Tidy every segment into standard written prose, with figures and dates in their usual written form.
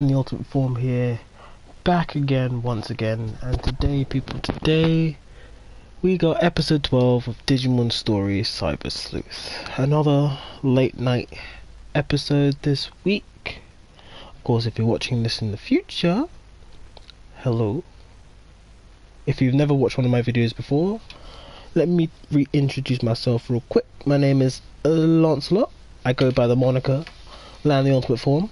The ultimate form here, back again once again, and today we got episode 12 of Digimon Story Cyber Sleuth. Another late night episode this week. Of course, if you're watching this in the future, hello. If you've never watched one of my videos before, let me reintroduce myself real quick. My name is Lancelot. I go by the moniker Lan the Ultimate Form.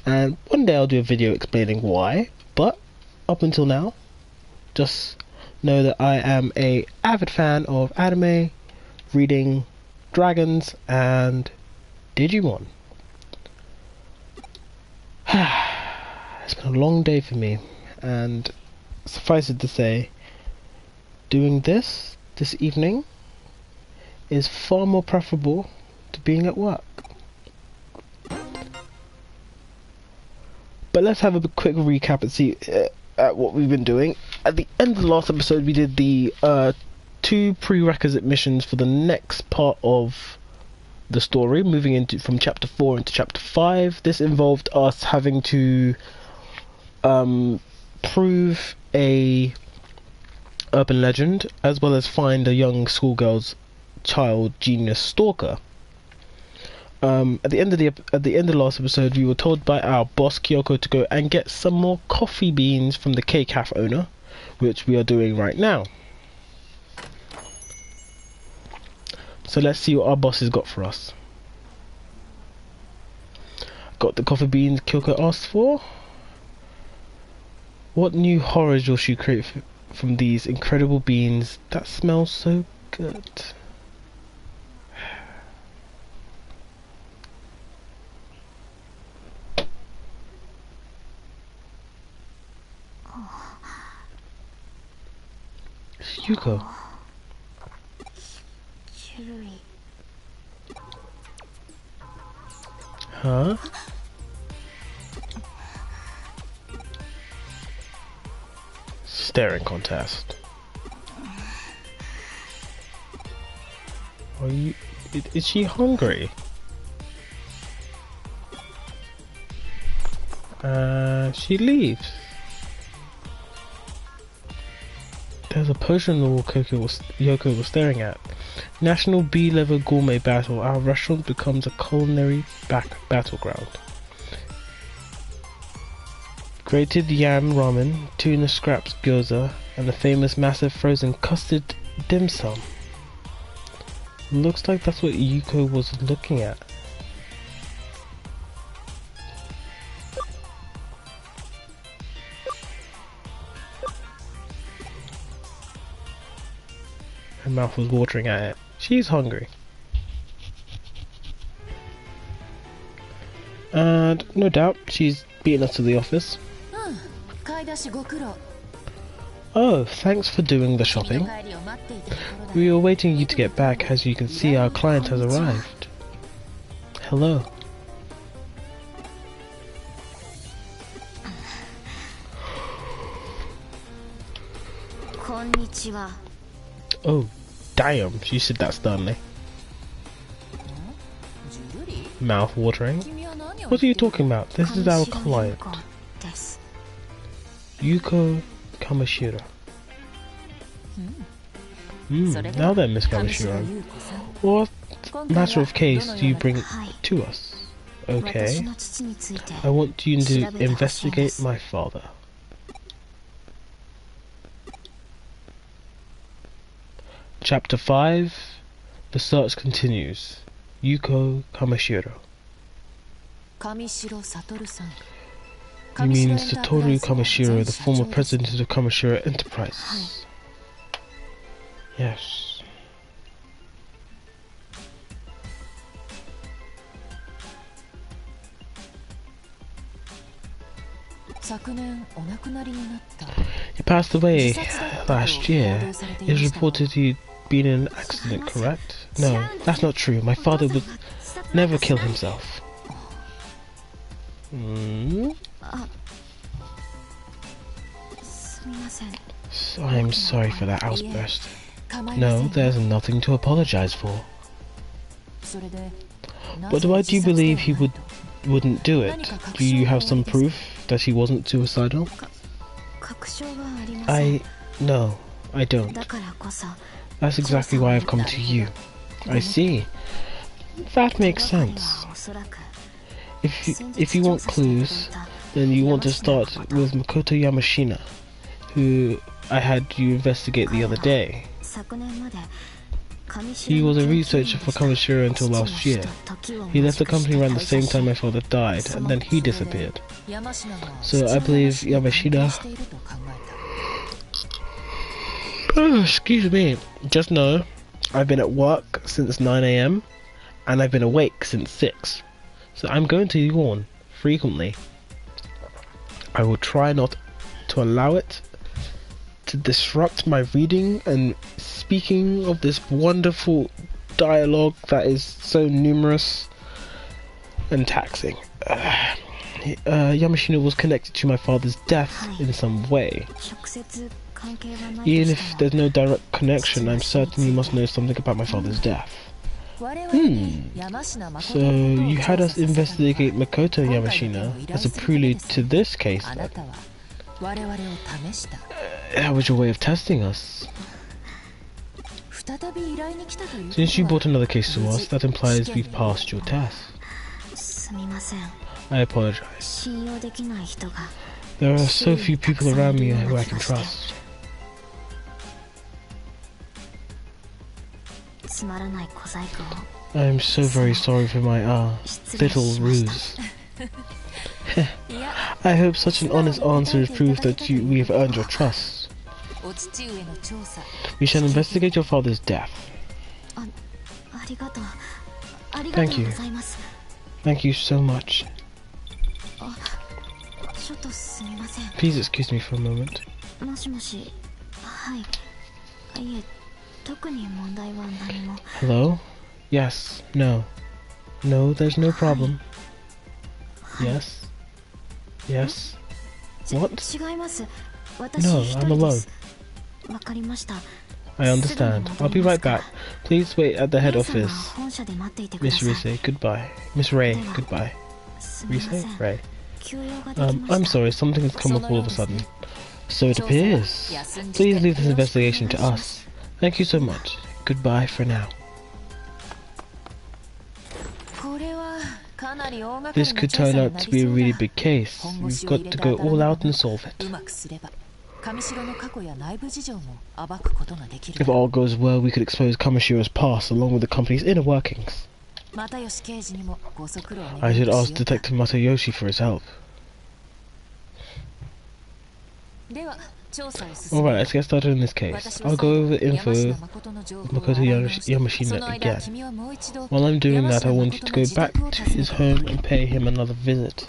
And one day I'll do a video explaining why, but up until now, just know that I am a avid fan of anime, reading dragons, and Digimon. It's been a long day for me, and suffice it to say, doing this evening is far more preferable to being at work. But let's have a quick recap and see at what we've been doing. At the end of the last episode, we did the 2 prerequisite missions for the next part of the story, moving into from chapter 4 into chapter 5. This involved us having to prove a urban legend, as well as find a young schoolgirl's child genius stalker. At the end of the last episode, we were told by our boss Kyoko to go and get some more coffee beans from the K-Cafe owner, which we are doing right now. So let's see what our boss has got for us. Got the coffee beans Kyoko asked for. What new horrors will she create from these incredible beans that smell so good? Yuko. Huh? Staring contest. Are you... Is she hungry? She leaves. There's a potion on the wall Yoko was staring at. National B-level gourmet battle. Our restaurant becomes a culinary battleground. Grated yam ramen, tuna scraps gyoza, and the famous massive frozen custard dim sum. Looks like that's what Yuko was looking at. Her mouth was watering at it. She's hungry. And no doubt she's beaten us to the office. Oh, thanks for doing the shopping. We were waiting you to get back. As you can see, our client has arrived. Hello. Oh, damn, she said that sternly. Mouth watering? What are you talking about? This is our client. Yuko Kamishiro. Now then, Miss Kamishiro. What matter of case do you bring to us? Okay. I want you to investigate my father. Chapter 5. The search continues. Yuko Kamishiro. You mean Satoru Kamishiro, the former president of Kamishiro Enterprises? Yes. He passed away last year. It is reported he'd been in an accident, correct? No, that's not true. My father would never kill himself. I'm sorry for that outburst. No, there's nothing to apologize for. But why do you believe he would wouldn't do it. Do you have some proof that he wasn't suicidal? No, I don't. That's exactly why I've come to you. I see. That makes sense. If you want clues, then you want to start with Makoto Yamashina, who I had you investigate the other day. He was a researcher for Kamishiro until last year. He left the company around the same time my father died, and then he disappeared. So I believe Yamashina... Oh, excuse me. Just know, I've been at work since 9 AM, and I've been awake since 6. So I'm going to yawn frequently. I will try not to allow it to disrupt my reading and speaking of this wonderful dialogue that is so numerous and taxing. Yamashina was connected to my father's death in some way. Even if there's no direct connection, I'm certain you must know something about my father's death. So you had us investigate Makoto Yamashina as a prelude to this case then? That was your way of testing us. Since you brought another case to us, that implies we've passed your test. I apologize. There are so few people around me who I can trust. I am so very sorry for my little ruse. I hope such an honest answer is proof that we have earned your trust. We shall investigate your father's death. Thank you. Thank you so much. Please excuse me for a moment. Hello? Yes. No. No, there's no problem. Yes. Yes. What? No, I'm alone. I understand. I'll be right back. Please wait at the head office. Miss Rise, goodbye. Miss Ray, goodbye. Rise? Ray. I'm sorry, something has come up all of a sudden. So it appears. Please leave this investigation to us. Thank you so much. Goodbye for now. This could turn out to be a really big case. We've got to go all out and solve it. If all goes well, we could expose Kamashiro's past along with the company's inner workings. I should ask Detective Matayoshi for his help. Alright, let's get started in this case. I'll go over the info with Makoto Yamashina again. While I'm doing that, I want you to go back to his home and pay him another visit.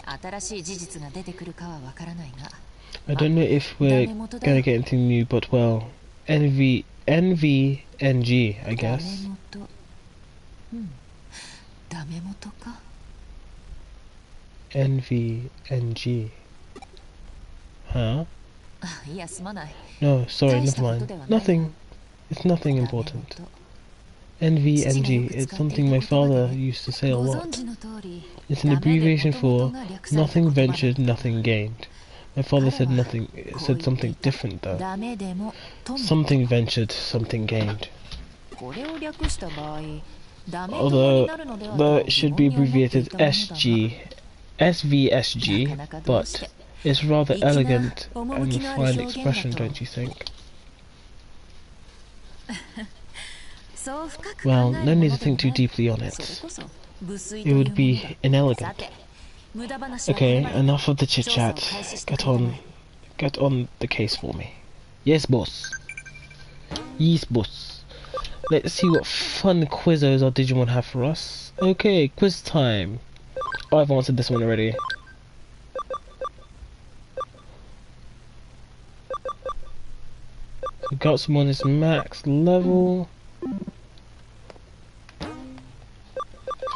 I don't know if we're gonna get anything new, but well, NVNG, I guess. NVNG. Huh? No, sorry, never mind. Nothing. It's nothing important. NVNG, it's something my father used to say a lot. It's an abbreviation for nothing ventured, nothing gained. My father said something different though. Something ventured, something gained. Although it should be abbreviated SVSG, but it's rather elegant and refined expression, don't you think? Well, no need to think too deeply on it. It would be inelegant. Okay, enough of the chit-chat. Get on the case for me. Yes, boss. Yes, boss. Let's see what fun quizzos our Digimon have for us. Okay, quiz time. Oh, I've answered this one already. We got someone is max level.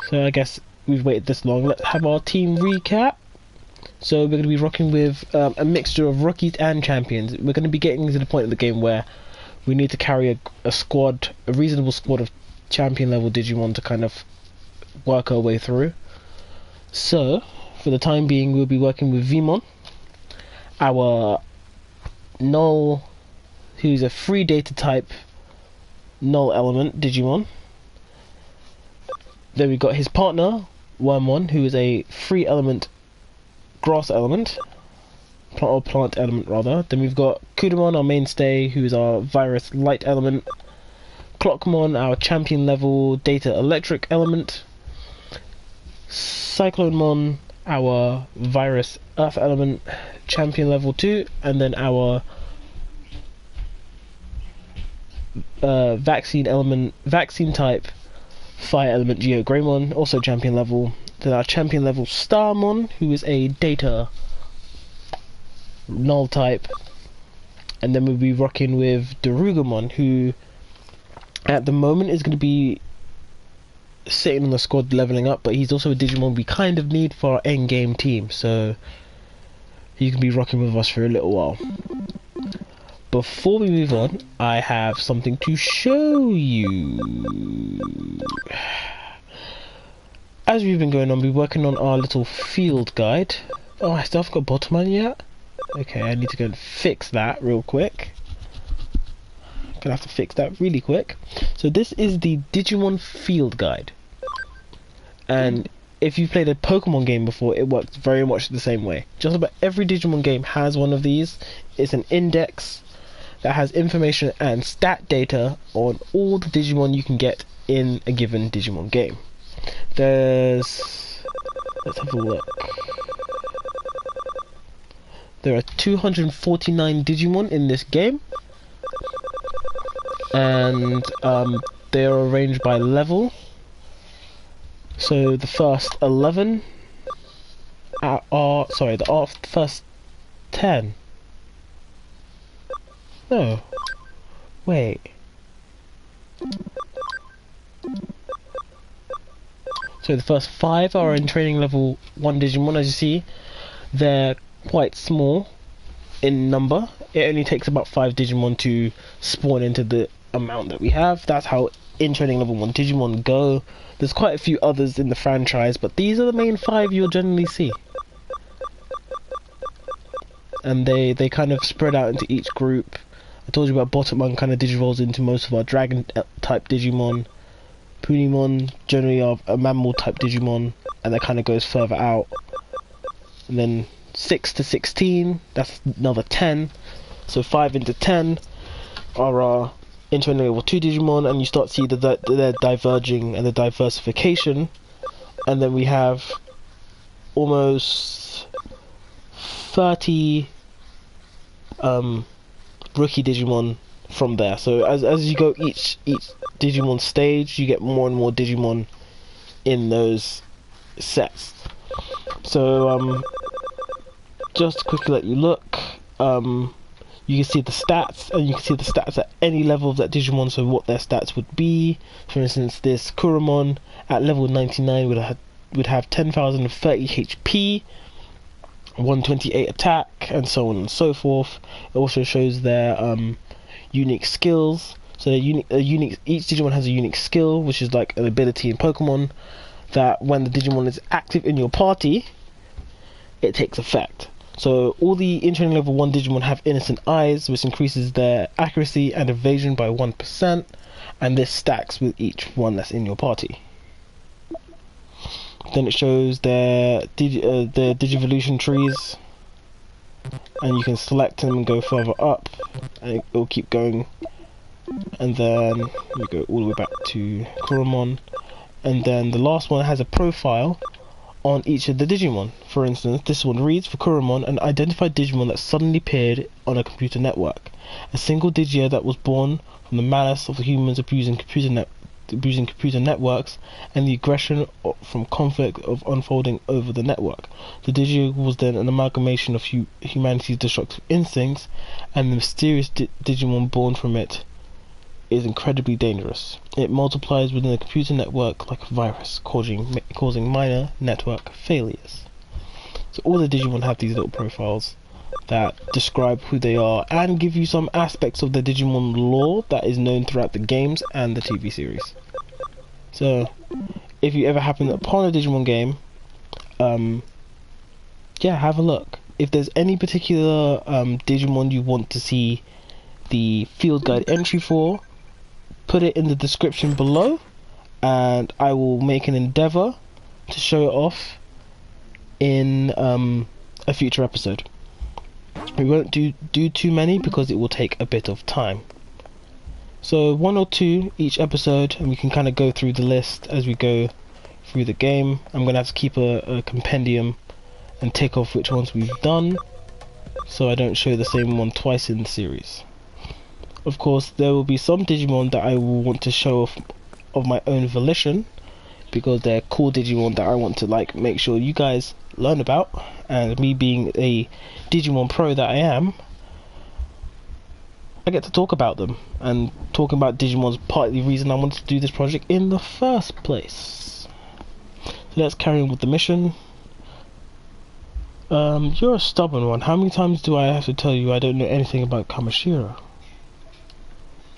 So I guess we've waited this long. Let's have our team recap. So we're going to be rocking with a mixture of rookies and champions. We're going to be getting to the point of the game where we need to carry a squad, a reasonable squad of champion level Digimon to kind of work our way through. So, for the time being, we'll be working with Vmon, our null, who's a free data type null element Digimon. Then we've got his partner, Wormmon, who is a free element grass element, or plant element rather. Then we've got Kudamon, our mainstay, who is our virus light element. Clockmon, our champion level data electric element. Cyclonemon, our virus earth element, champion level 2, and then our vaccine type fire element Geogreymon, also champion level. Then our champion level Starmon, who is a data null type, and then we'll be rocking with Darugamon, who at the moment is going to be sitting on the squad leveling up, but he's also a Digimon we kind of need for our end game team, so he can be rocking with us for a little while. Before we move on, I have something to show you. As we've been going on, we're working on our little field guide. Oh, I still haven't got Bottomman yet? Okay, I need to go and fix that real quick. Gonna have to fix that really quick. So this is the Digimon field guide, and if you've played a Pokemon game before, it works very much the same way. Just about every Digimon game has one of these. It's an index that has information and stat data on all the Digimon you can get in a given Digimon game. Let's have a look. There are 249 Digimon in this game, and they are arranged by level. So the first 11 first 10. No, wait. So the first 5 are in training level 1 Digimon. As you see, they're quite small in number. It only takes about 5 Digimon to spawn into the amount that we have. That's how in training level 1 Digimon go. There's quite a few others in the franchise, but these are the main 5 you'll generally see. And they kind of spread out into each group. I told you about Bottomon kind of digivolves into most of our dragon type Digimon. Punimon generally are a mammal type Digimon, and that kind of goes further out. And then 6 to 16, that's another 10. So 5 into 10 are our in level 2 Digimon, and you start to see that they're diverging and the diversification. And then we have almost 30 rookie Digimon from there. So as you go each Digimon stage, you get more and more Digimon in those sets. So just to quickly let you look, you can see the stats, and you can see the stats at any level of that Digimon, so what their stats would be. For instance, this Kuramon at level 99 would have 10,030 HP, 128 attack, and so on and so forth. It also shows their unique skills. So each Digimon has a unique skill, which is like an ability in Pokemon, that when the Digimon is active in your party, it takes effect. So all the in training level 1 Digimon have innocent eyes, which increases their accuracy and evasion by 1%, and this stacks with each one that's in your party. Then it shows their Digivolution trees, and you can select them and go further up, and it will keep going. And then we go all the way back to Kuramon, and then the last one has a profile on each of the Digimon. For instance, this one reads for Kuramon: an identified Digimon that suddenly appeared on a computer network. A single Digia that was born from the malice of the humans abusing computer networks and the aggression from conflict of unfolding over the network. The Digia was then an amalgamation of humanity's destructive instincts, and the mysterious Digimon born from it is incredibly dangerous. It multiplies within the computer network like a virus, causing minor network failures. So all the Digimon have these little profiles that describe who they are and give you some aspects of the Digimon lore that is known throughout the games and the TV series. So if you ever happen upon a Digimon game, yeah, have a look. If there's any particular Digimon you want to see the field guide entry for, put it in the description below, and I will make an endeavour to show it off in a future episode. We won't do too many because it will take a bit of time. So 1 or 2 each episode, and we can kind of go through the list as we go through the game. I'm going to have to keep a compendium and tick off which ones we've done, so I don't show the same one twice in the series. Of course, there will be some Digimon that I will want to show off of my own volition, because they're cool Digimon that I want to like make sure you guys learn about, and me being a Digimon pro that I am, I get to talk about them, and talking about Digimon's partly the reason I wanted to do this project in the first place. So let's carry on with the mission. You're a stubborn one. How many times do I have to tell you I don't know anything about Kamishira?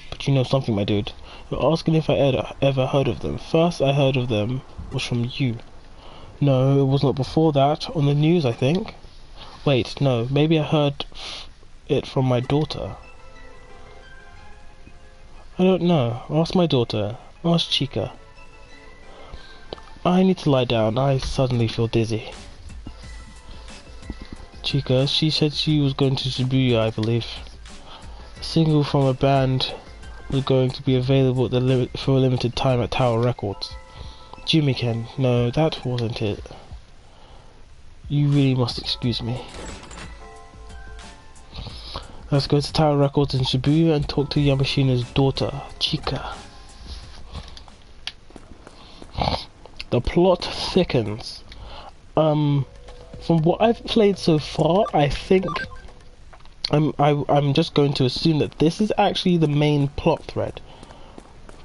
But you know something, my dude. You're asking if I ever heard of them. First I heard of them was from you. No, it was not before that. On the news, I think. Wait, no. Maybe I heard it from my daughter. I don't know. Ask my daughter. Ask Chica. I need to lie down. I suddenly feel dizzy. Chica, she said she was going to Shibuya, I believe. A single from a band was going to be available at for a limited time at Tower Records. Jimmy-ken, no, that wasn't it. You really must excuse me. Let's go to Tower Records in Shibuya and talk to Yamashina's daughter, Chica. The plot thickens. From what I've played so far, I think I'm just going to assume that this is actually the main plot thread.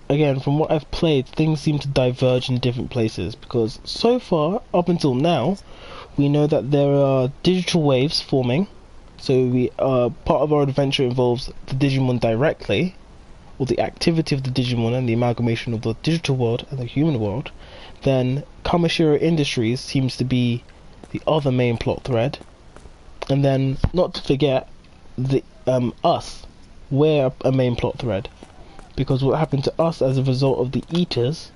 Again, from what I've played, things seem to diverge in different places, because so far, up until now, we know that there are digital waves forming. So we part of our adventure involves the Digimon directly, or the activity of the Digimon and the amalgamation of the digital world and the human world. Then Kamishira Industries seems to be the other main plot thread, and then not to forget the us, we're a main plot thread, because what happened to us as a result of the Eaters.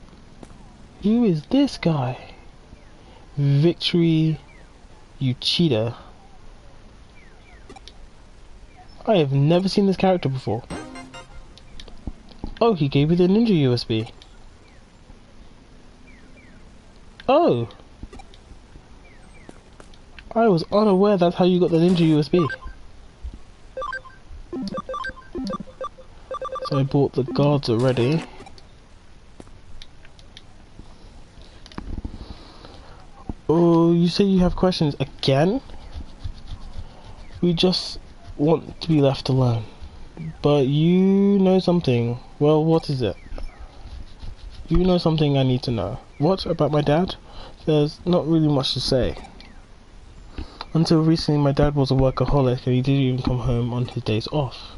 Who is this guy? Victory Uchida. I have never seen this character before. Oh, he gave me the ninja USB. Oh! I was unaware that's how you got the ninja USB. So I bought the guards already. Oh, you say you have questions again? We just want to be left alone. But you know something. Well, what is it? You know something I need to know. What about my dad? There's not really much to say. Until recently, my dad was a workaholic and he didn't even come home on his days off.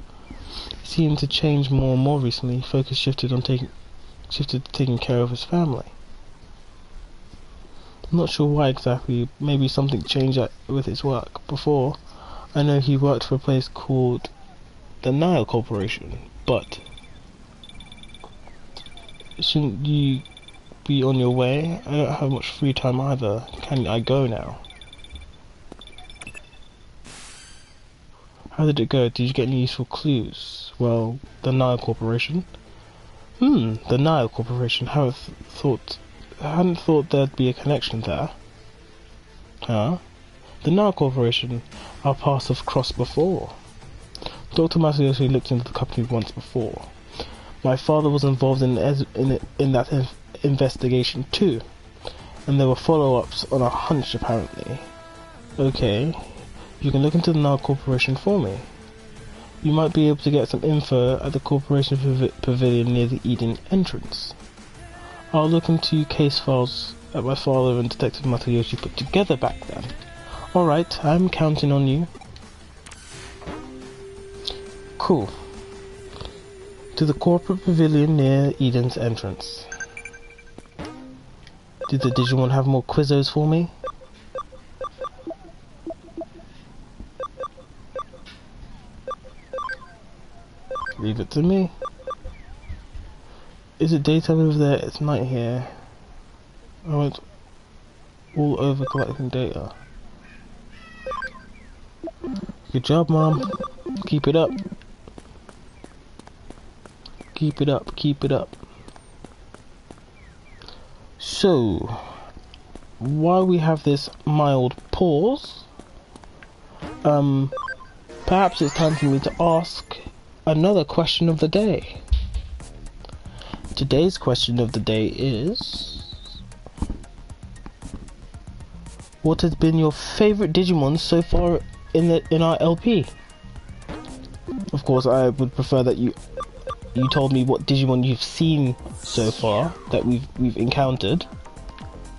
He seemed to change more and more recently. Focus shifted to taking care of his family. I'm not sure why exactly. Maybe something changed with his work. Before, I know he worked for a place called the Nile Corporation, but shouldn't you be on your way? I don't have much free time either. Can I go now? How did it go? Did you get any useful clues? Well, the Nile Corporation. The Nile Corporation. I hadn't thought there'd be a connection there. Huh? The Nile Corporation. Our paths have crossed before. Dr. Masayoshi looked into the company once before. My father was involved in that investigation too, and there were follow-ups on a hunch apparently. Okay. You can look into the Nile Corporation for me. You might be able to get some info at the Corporation Pavilion near the Eden entrance. I'll look into case files that my father and Detective Matayoshi put together back then. Alright, I'm counting on you. Cool. To the corporate pavilion near Eden's entrance. Did the Digimon have more quizzos for me? Leave it to me. Is it daytime over there? It's night here. I went all over collecting data. Good job, Mom. Keep it up. Keep it up, keep it up. So, while we have this mild pause, perhaps it's time for me to ask another question of the day. Today's question of the day is, what has been your favorite Digimon so far in our LP? Of course, I would prefer that you told me what Digimon you've seen so far that we've encountered.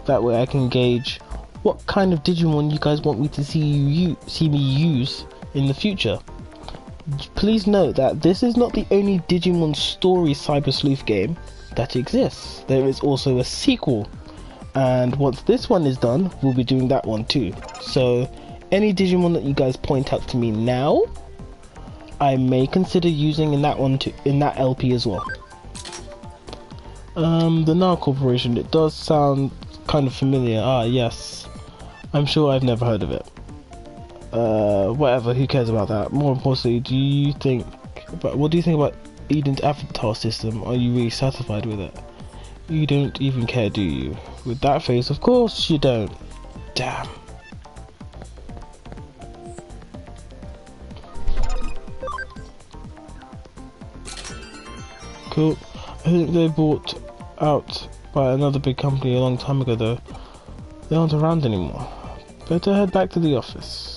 That way I can gauge what kind of Digimon you guys want me to see me use in the future. Please note that this is not the only Digimon story Cyber Sleuth game that exists. There is also a sequel, and once this one is done, we'll be doing that one too. So any Digimon that you guys point out to me now, I may consider using in that one too, in that LP as well. The Now Corporation, it does sound kind of familiar. Ah, yes. I'm sure I've never heard of it. Whatever, who cares about that? More importantly, what do you think about Eden's avatar system? Are you really satisfied with it? You don't even care, do you? With that face, of course you don't. Damn. Cool. I think they bought out by another big company a long time ago though. They aren't around anymore. Better head back to the office.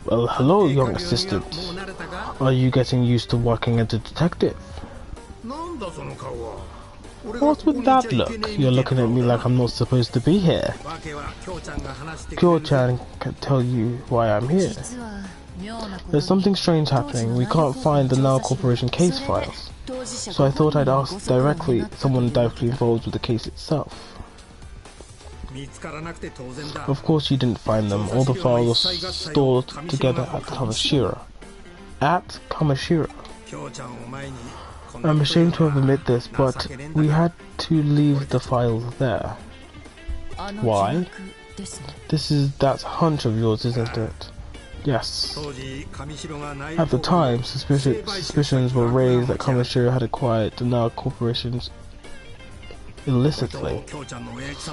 Well, hello, young assistant. Are you getting used to working as a detective? What's with that look? You're looking at me like I'm not supposed to be here. Kyo-chan can tell you why I'm here. There's something strange happening. We can't find the Now Corporation case files. So I thought I'd ask someone directly involved with the case itself. Of course you didn't find them. All the files were stored together at Kamishira. At Kamishira. I'm ashamed to admit this, but we had to leave the files there. Why? That's a hunch of yours, isn't it? Yes. At the time, suspicions were raised that Kamishira had acquired the Now Corporation's illicitly.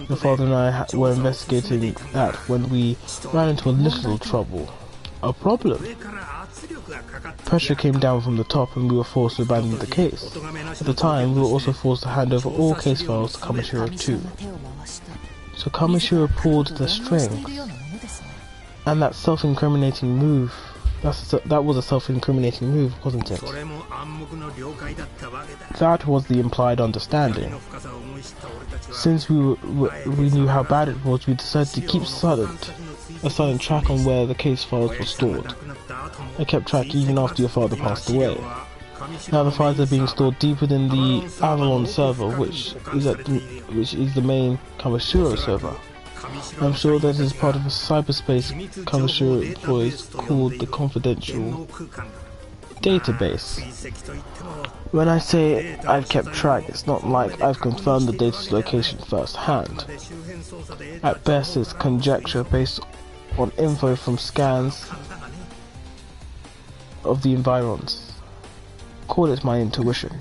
The father and I were investigating that when we ran into a little trouble. A problem? Pressure came down from the top and we were forced to abandon the case. At the time, we were also forced to hand over all case files to Kamishira too. So Kamishira pulled the strings. And that self-incriminating move, that was a self-incriminating move, wasn't it? That was the implied understanding. Since we knew how bad it was, we decided to keep a silent track on where the case files were stored. I kept track even after your father passed away. Now the files are being stored deep within the Avalon server, which is the main Kamishiro server. I'm sure that is part of a cyberspace Kamishiro employs called the Confidential Database. When I say I've kept track, it's not like I've confirmed the data's location firsthand. At best, it's conjecture based on info from scans of the environs. Call it my intuition.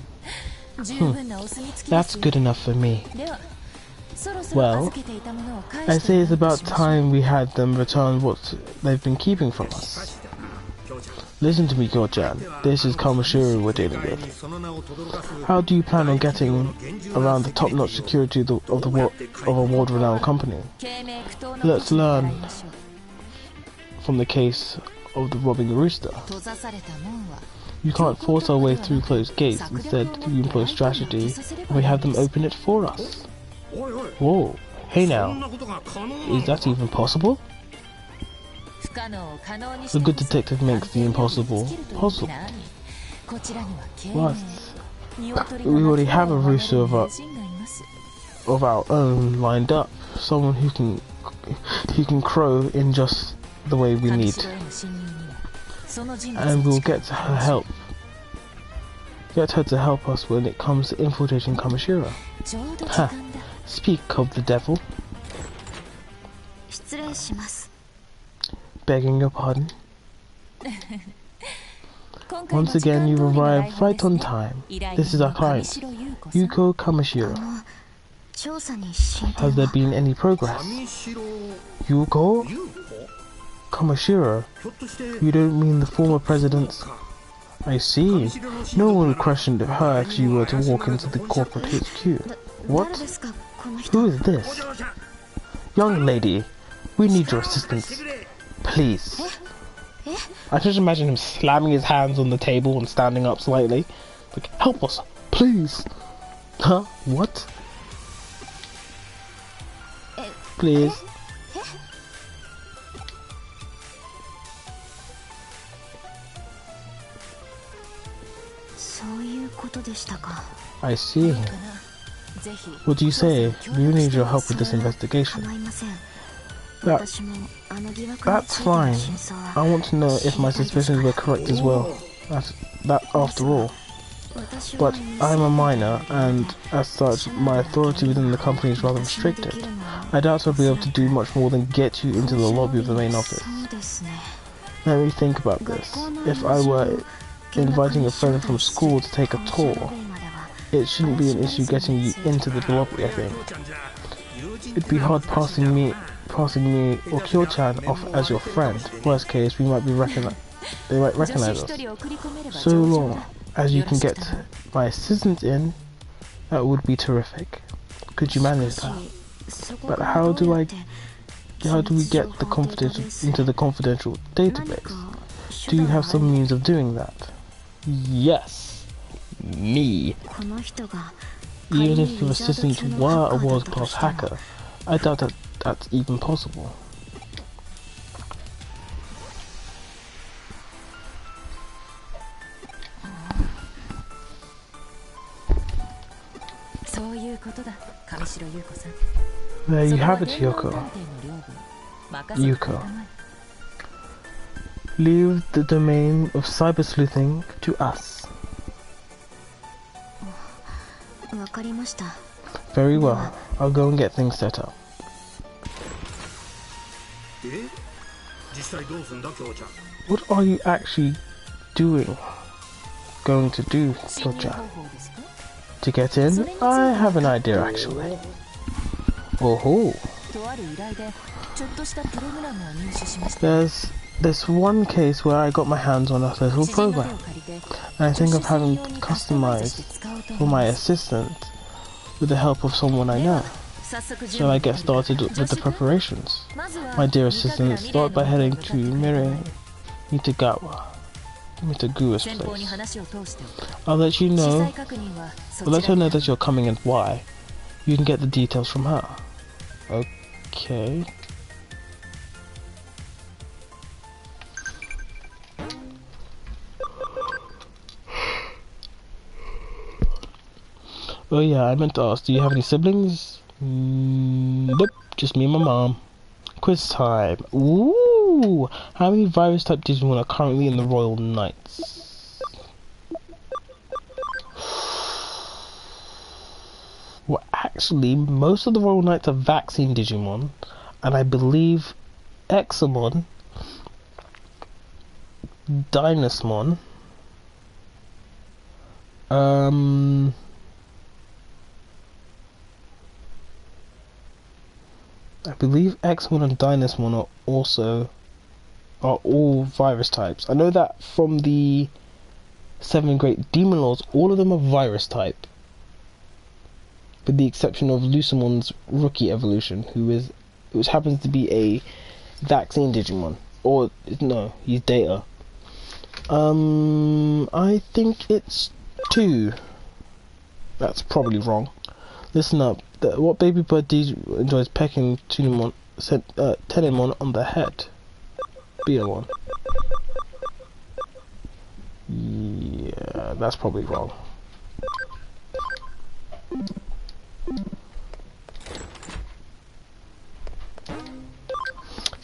That's good enough for me. Well, I say it's about time we had them return what they've been keeping from us. Listen to me, Kyo-chan. This is Kamashiro we're dealing with. How do you plan on getting around the top-notch security of a world-renowned company? Let's learn from the case of the robbing rooster. You can't force our way through closed gates. Instead, we employ strategy, and we have them open it for us. Whoa. Hey now. Is that even possible? A good detective makes the impossible possible. What? We already have a rooster of our own lined up. Someone who can crow in just the way we need. And we'll get her to help us when it comes to infiltrating Kamashiro. Ha! Speak of the devil. Begging your pardon. Once again, you've arrived right on time. This is our client, Yuko Kamashiro. Has there been any progress? Yuko? Kamashiro? You don't mean the former president's... I see. No one questioned her if she were to walk into the corporate HQ. What? Who is this? Young lady, we need your assistance. Please. I can just imagine him slamming his hands on the table and standing up slightly. Like, help us, please. Huh? What? Please. I see. What do you say? We need your help with this investigation. That's fine. I want to know if my suspicions were correct as well. That after all. But I'm a minor, and as such, my authority within the company is rather restricted. I doubt I'll be able to do much more than get you into the lobby of the main office. Let me think about this. If I were inviting a friend from school to take a tour, it shouldn't be an issue getting you into the lobby, I think. It'd be hard passing me or Kyo-chan off as your friend. Worst case, they might recognize us. So long as you can get my assistant in, that would be terrific. Could you manage that? But how do we get into the confidential database? Do you have some means of doing that? Yes, me. Even if your assistant were a world-class hacker, I doubt that that's even possible. There you have it, Yuko. Leave the domain of cyber sleuthing to us. Very well. I'll go and get things set up. What are you actually going to do, Kyo-chan? To get in? I have an idea, actually. Oh-ho. There's this one case where I got my hands on a little program, and I think of having customized for my assistant with the help of someone I know. So I get started with the preparations. My dear assistant, start by heading to Mitagua's place. I'll let her know that you're coming and why. You can get the details from her. Okay. Oh yeah, I meant to ask, do you have any siblings? Nope, just me and my mom. Quiz time. Ooh! How many virus-type Digimon are currently in the Royal Knights? Well, actually, most of the Royal Knights are vaccine Digimon, and I believe Examon, Dynasmon, I believe X1 and Dynasmon are also are all virus types. I know that from the 7 great demon lords, all of them are virus type, with the exception of Lucimon's rookie evolution, which happens to be a vaccine Digimon. Or no, he's Data. I think it's 2. That's probably wrong. Listen up. What baby bird enjoys pecking Tenenmon on the head? Be a one. Yeah, that's probably wrong.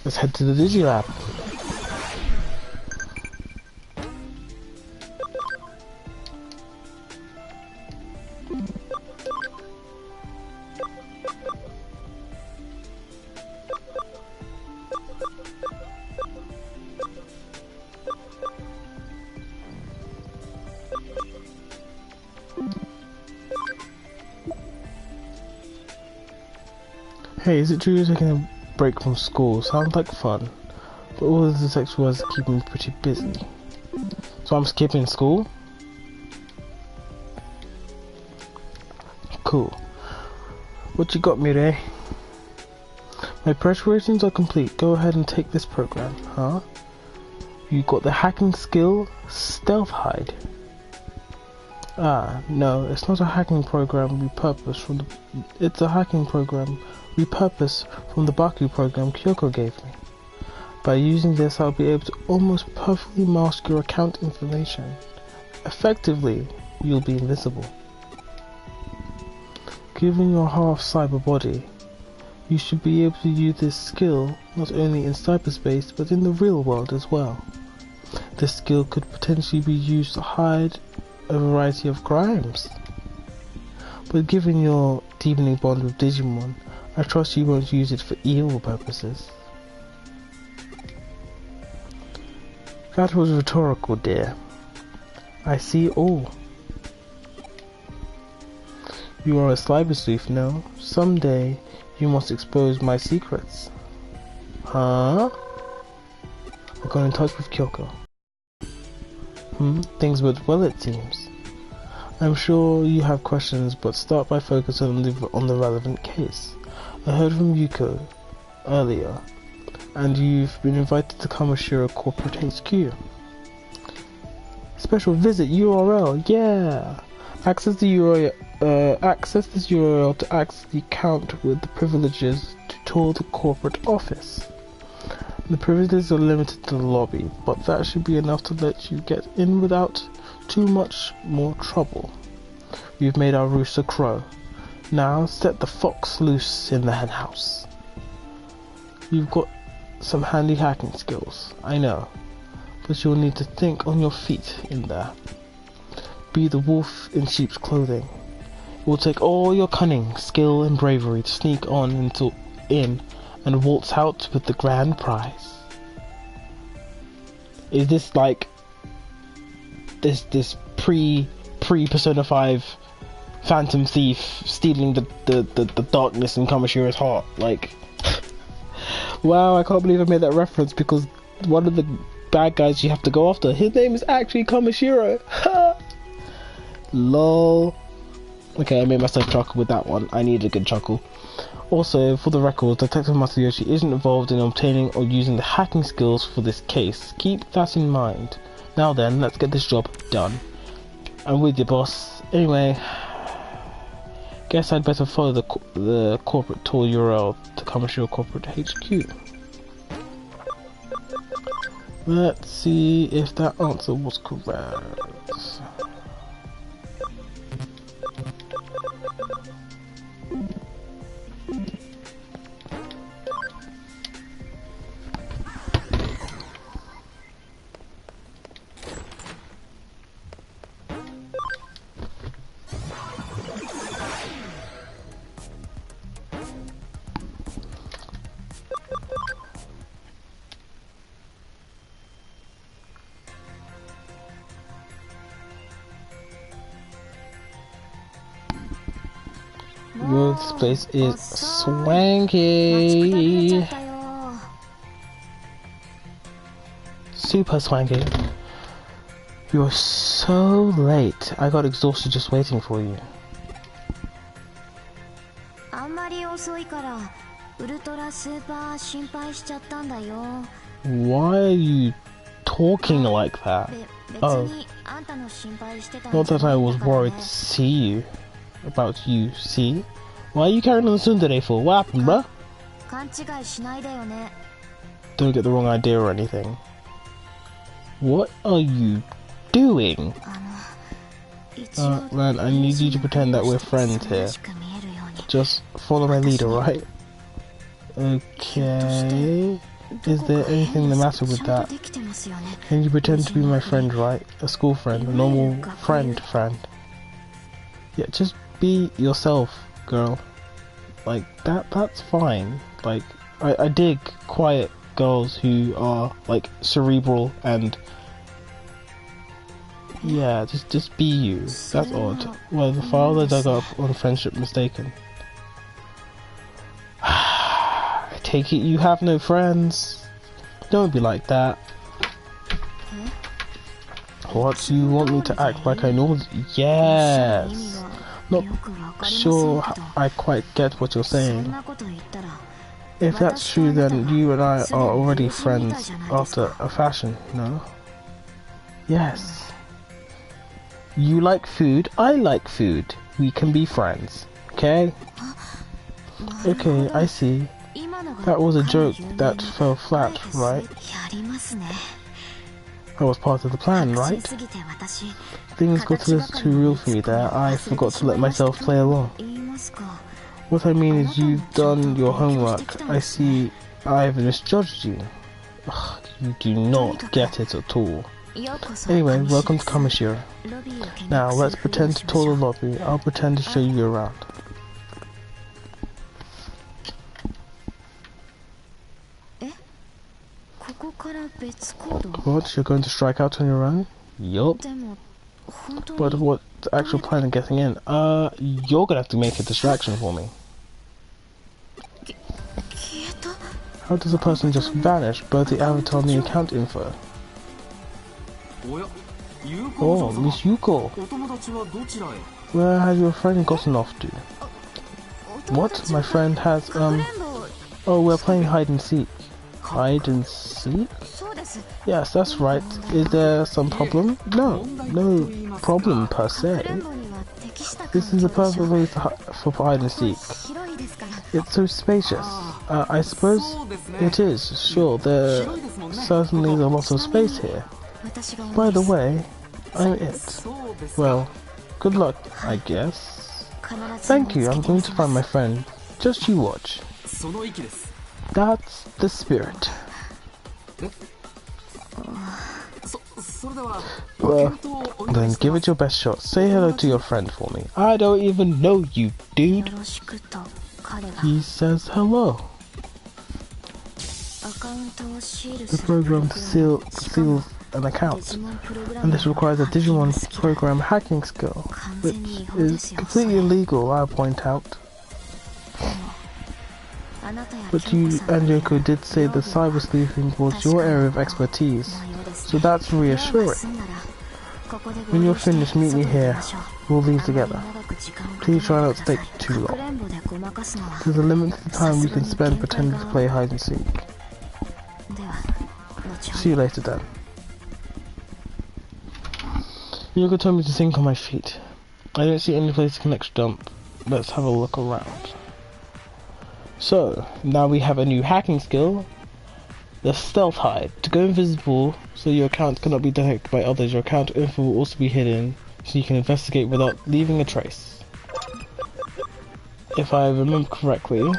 Let's head to the Digilab. Hey, is it true you're taking a break from school? Sounds like fun, but all of the sex words keep me pretty busy. So I'm skipping school? Cool. What you got, Mireille? My preparations are complete. Go ahead and take this program, huh? You got the hacking skill, Stealth Hide. Ah, no, it's not a hacking program repurposed from the... It's a hacking program repurposed from the Baku program Kyoko gave me. By using this, I'll be able to almost perfectly mask your account information. Effectively, you'll be invisible. Given your half cyber body, you should be able to use this skill not only in cyberspace but in the real world as well. This skill could potentially be used to hide a variety of crimes. But given your deepening bond with Digimon, I trust you won't use it for evil purposes. That was rhetorical, dear. I see all. You are a cyber sleuth now. Someday you must expose my secrets. Huh? I got in touch with Kyoko. Things went well, it seems. I'm sure you have questions, but start by focusing on the relevant case. I heard from Yuko earlier, and you've been invited to Kamashiro Corporate HQ. Special visit URL, yeah! Access this URL to access the account with the privileges to tour the corporate office. The privileges are limited to the lobby, but that should be enough to let you get in without too much more trouble. We've made our rooster crow. Now set the fox loose in the henhouse. You've got some handy hacking skills, I know, but you'll need to think on your feet in there. Be the wolf in sheep's clothing. It will take all your cunning, skill and bravery to sneak in and waltz out with the grand prize. Is this like this pre-Persona 5 Phantom Thief stealing the darkness in Kamashiro's heart? Like, wow, I can't believe I made that reference, because one of the bad guys you have to go after, his name is actually Kamashiro. Lol. Okay, I made myself chuckle with that one. I need a good chuckle. Also, for the record, Detective Masayoshi isn't involved in obtaining or using the hacking skills for this case. Keep that in mind. Now then, let's get this job done. I'm with you, boss. Anyway, guess I'd better follow the corporate tour URL to Kamashiro Corporate HQ. Let's see if that answer was correct. Whoa, this place is swanky. super swanky. You're so late. I got exhausted just waiting for you. Why are you talking like that? Oh, not that I was worried to see you. About you, see? Why are you carrying on the tsundere for? What happened, bruh? Don't get the wrong idea or anything. What are you doing? Man, I need you to pretend that we're friends here. Just follow my lead, alright? Okay. Is there anything the matter with that? Can you pretend to be my friend, right? A school friend, a normal friend. Yeah, just be yourself, girl. Like, that's fine. Like, I dig quiet girls who are, like, cerebral and... Yeah, just be you. That's odd. Well, the father dug up on friendship mistaken. I take it you have no friends. Don't be like that. What, you want me to act like I know? Yes. Not sure I quite get what you're saying. If that's true, then you and I are already friends after a fashion, no? Yes. You like food, I like food. We can be friends, okay? Okay, I see. That was a joke that fell flat, right? That was part of the plan, right? Things got a little too real for me there. I forgot to let myself play along. What I mean is you've done your homework. I see I've misjudged you. Ugh, you do not get it at all. Anyway, welcome to Kamishiro. Now, let's pretend to tour the lobby. I'll pretend to show you around. What? You're going to strike out on your own? Yup. But what's the actual plan of getting in? You're gonna have to make a distraction for me. How does a person just vanish? Both the avatar and the account info. Oh, Miss Yuko. Where has your friend gotten off to? What? My friend has, Oh, we're playing hide and seek. Hide and seek? Yes, that's right. Is there some problem? No problem per se. This is the perfect place for hide and seek. It's so spacious. I suppose it is. Sure, there certainly is a lot of space here. By the way, I'm it. Well, good luck, I guess. Thank you, I'm going to find my friend. Just you watch. That's the spirit. Well, then give it your best shot. Say hello to your friend for me. I don't even know you, dude. He says hello. The program seals an account, and this requires a Digimon program hacking skill, which is completely illegal, I'll point out. But you and Yoko did say the cyber sleuthing was your area of expertise, so that's reassuring. When you're finished, meet me here. We'll leave together. Please try not to take too long. There's a limit to the time we can spend pretending to play hide and seek. See you later then. Yoko told me to think on my feet. I don't see any place to connect jump. Let's have a look around. So, now we have a new hacking skill, the stealth hide. To go invisible so your account cannot be detected by others, your account info will also be hidden so you can investigate without leaving a trace. If I remember correctly,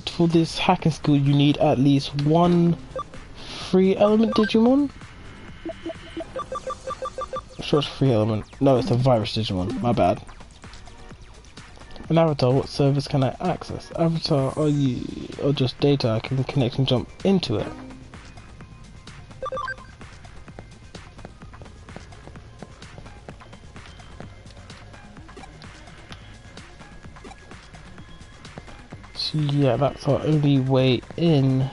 for this hacking skill you need at least one 3-element Digimon? I'm sure it's 3-element. No, it's a virus Digimon. My bad. An avatar, what service can I access? Avatar, or just data I can connect and jump into it? So yeah, that's our only way in.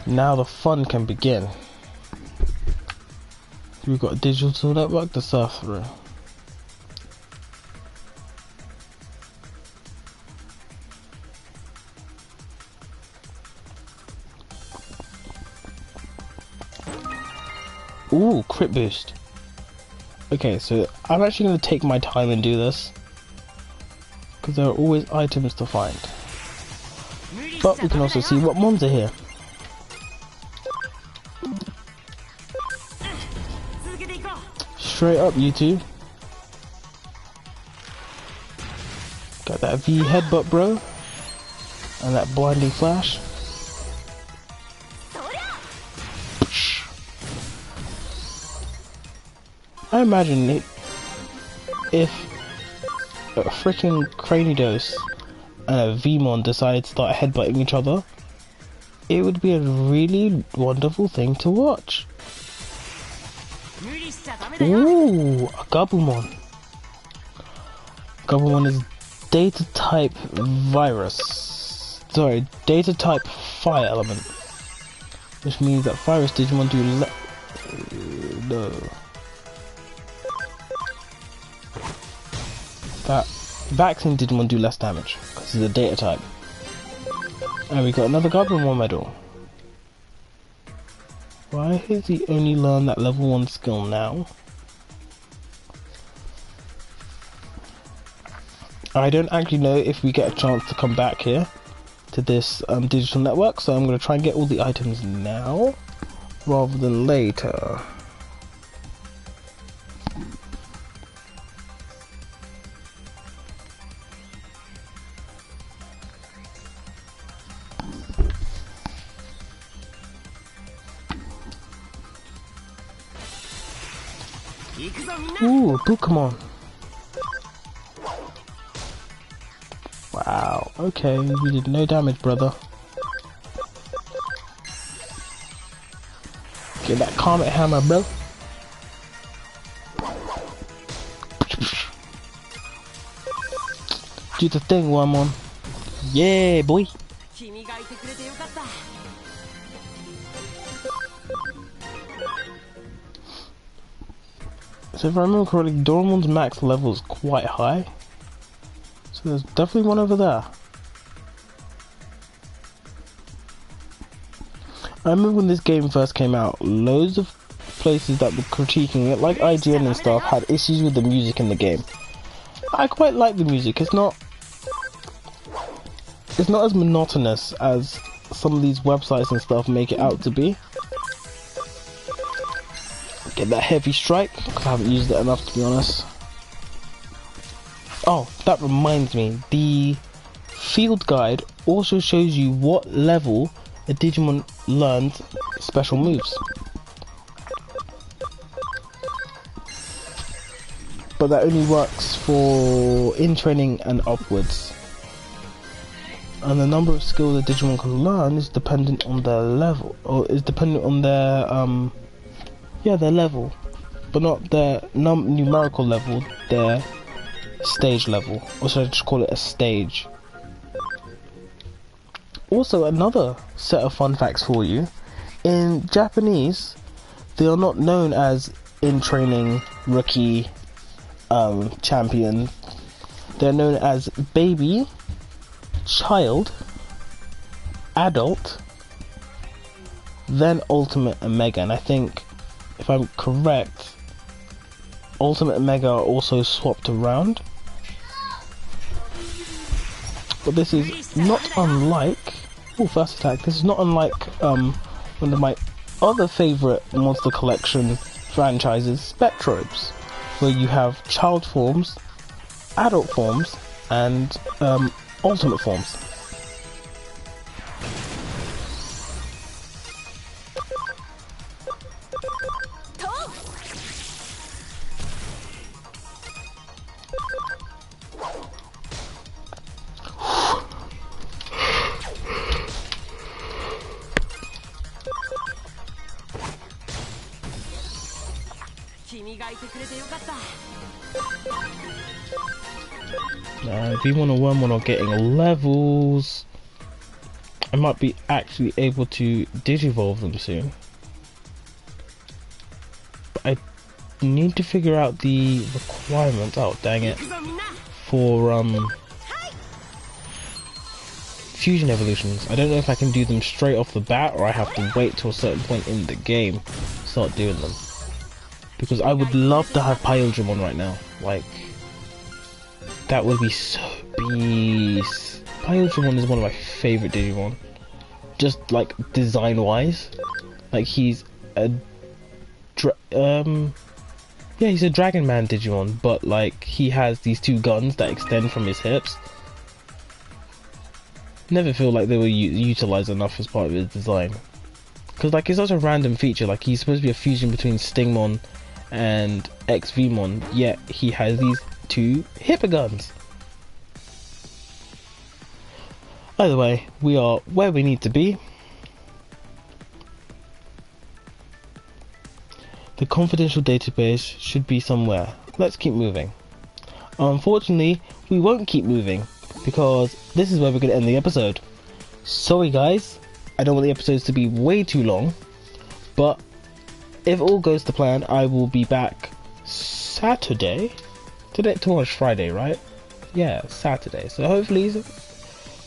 Now the fun can begin. We've got a digital network to surf through. Ooh, crit boost. Okay, so I'm actually going to take my time and do this, because there are always items to find. But we can also see what mons are here. Straight up, you two. Got that V headbutt, bro. And that blinding flash. I imagine if a freaking Cranidos and a Vmon decided to start headbutting each other, it would be a really wonderful thing to watch. Ooh, a Gabumon. Gabumon is data type virus. Sorry, data type fire element. Which means that virus Digimon do no. That vaccine Digimon do less damage because it's a data type. And we got another Gabumon medal. Why has he only learned that level 1 skill now? I don't actually know if we get a chance to come back here to this digital network, so I'm going to try and get all the items now rather than later. Ooh, Pokemon. Wow, okay, you did no damage, brother. Get that Comet Hammer, bro. Do the thing, Wormon. Yeah, boy. So if I remember correctly, Doraemon's max level is quite high. So there's definitely one over there. I remember when this game first came out, loads of places that were critiquing it, like IGN and stuff, had issues with the music in the game. I quite like the music. It's not as monotonous as some of these websites and stuff make it out to be. Get that heavy strike, because I haven't used it enough to be honest. Oh, that reminds me, the field guide also shows you what level a Digimon learned special moves. But that only works for in training and upwards. And the number of skills a Digimon can learn is dependent on their level, or is dependent on their their level, but not their numerical level, their stage level, or should I just call it a stage. Also, another set of fun facts for you. In Japanese, they are not known as in training, rookie, champion. They're known as baby, child, adult, then ultimate and mega. And I think, if I'm correct, ultimate and mega are also swapped around. But this is not unlike... Oh, first attack. This is not unlike one of my other favourite Monster Collection franchises, Spectrobes, where you have child forms, adult forms, and ultimate forms. V101, we're not getting levels. I might be actually able to digivolve them soon. But I need to figure out the requirements. Oh, dang it. For fusion evolutions. I don't know if I can do them straight off the bat, or I have to wait till a certain point in the game to start doing them. Because I would love to have Digimon right now. Like, that would be so beast. Digimon is one of my favorite Digimon. Just like design wise. Like, he's a he's a Dragon Man Digimon, but like he has these two guns that extend from his hips. Never feel like they were utilized enough as part of his design. Because like, it's such a random feature. Like, he's supposed to be a fusion between Stingmon and XVmon, yet he has these two hipper guns. Either way, we are where we need to be. The confidential database should be somewhere. Let's keep moving. Unfortunately, we won't keep moving, because this is where we're going to end the episode. Sorry guys, I don't want the episodes to be way too long, but if all goes to plan, I will be back Saturday. Tomorrow's Friday, right? Yeah, Saturday. So hopefully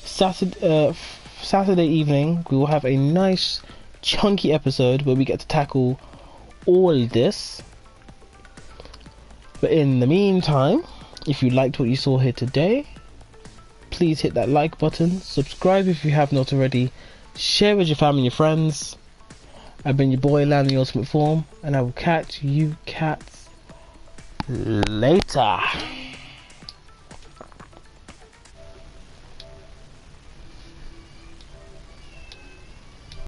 Saturday evening we will have a nice chunky episode where we get to tackle all this. But in the meantime, if you liked what you saw here today, please hit that like button, subscribe if you have not already, share with your family and your friends. I've been your boy Lan in the Ultimate Form, and I will catch you cats later.